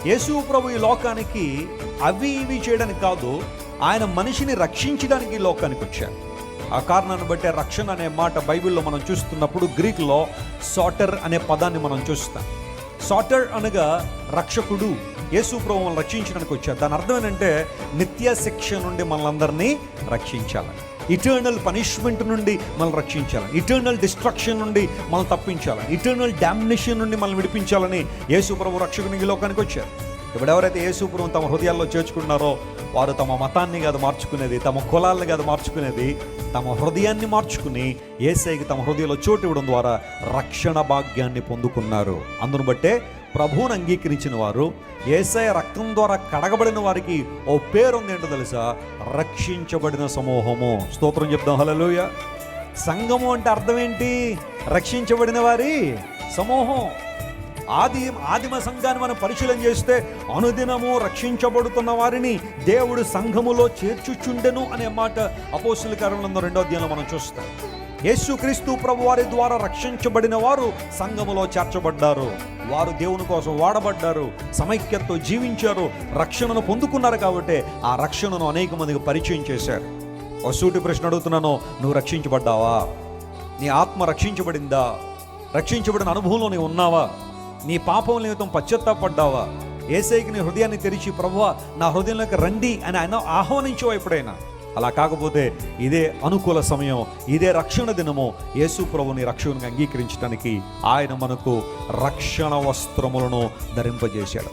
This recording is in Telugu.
యేసు ప్రభు ఈ లోకానికి అవి ఇవి చేయడానికి కాదు, ఆయన మనిషిని రక్షించడానికి ఈ లోకానికి వచ్చారు. ఆ కారణాన్ని బట్టే రక్షణ అనే మాట బైబిల్లో మనం చూస్తున్నప్పుడు గ్రీకులో సాటర్ అనే పదాన్ని మనం చూస్తాం. సాటర్ అనగా రక్షకుడు. యేసు ప్రభు మనల్ని రక్షించడానికి వచ్చారు. దాని అర్థం ఏంటంటే నిత్య శిక్ష నుండి మనల్ని రక్షించాలని, ఇటర్నల్ పనిష్మెంట్ నుండి మనల్ని రక్షించాలని, ఇటర్నల్ డిస్ట్రక్షన్ నుండి మనల్ని తప్పించాలని, ఇటర్నల్ డామినేషన్ నుండి మనల్ని విడిపించాలని యేసు ప్రభు రక్షకునికి ఈ లోకానికి వచ్చారు. ఇప్పుడు ఎవరైతే యేసు ప్రభువును తమ హృదయాల్లో చేర్చుకున్నారో వారు తమ మతాన్ని కాదు మార్చుకునేది, తమ కులాలను కాదు మార్చుకునేది, తమ హృదయాన్ని మార్చుకుని యేసయ్యకి తమ హృదయంలో చోటు ఇవ్వడం ద్వారా రక్షణ భాగ్యాన్ని పొందుకున్నారు. అందును బట్టే ప్రభువును అంగీకరించిన వారు, యేసయ్య రక్తం ద్వారా కడగబడిన వారికి ఓ పేరుంది. ఏంటో తెలుసా? రక్షించబడిన సమూహము. స్తోత్రం చెప్దాం. హల్లెలూయా. సంఘము అంటే అర్థం ఏంటి? రక్షించబడిన వారి సమూహం. ఆదిమ సంఘాన్ని మనం పరిశీలన చేస్తే అనుదినము రక్షించబడుతున్న వారిని దేవుడు సంఘములో చేర్చుచుండెను అనే మాట అపోస్తలుల కార్యములు 2వ అధ్యాయంలో మనం చూస్తాం. యేసుక్రీస్తు ప్రభు వారి ద్వారా రక్షించబడిన వారు సంఘములో చేర్చబడ్డారు. వారు దేవుని కోసం వాడబడ్డారు, సమైక్యతతో జీవించారు, రక్షణను పొందుకున్నారు. కాబట్టి ఆ రక్షణను అనేక మందికి పరిచయం చేశారు. ఒక సూటి ప్రశ్న అడుగుతున్నాను, నువ్వు రక్షించబడ్డావా? నీ ఆత్మ రక్షించబడిందా? రక్షించబడిన అనుభవంలో నీవు ఉన్నావా? నీ పాపం నిమిత్తం పశ్చాత్తాపడ్డావా? యేసయ్యకి నీ హృదయాన్ని తెరిచి ప్రభువా నా హృదయంలోకి రండి అని ఆయన ఆహ్వానించావు ఎప్పుడైనా? అలా కాకపోతే ఇదే అనుకూల సమయం, ఇదే రక్షణ దినము. యేసు ప్రభుని రక్షకునిగా అంగీకరించడానికి ఆయన మనకు రక్షణ వస్త్రములను ధరింపజేశాడు.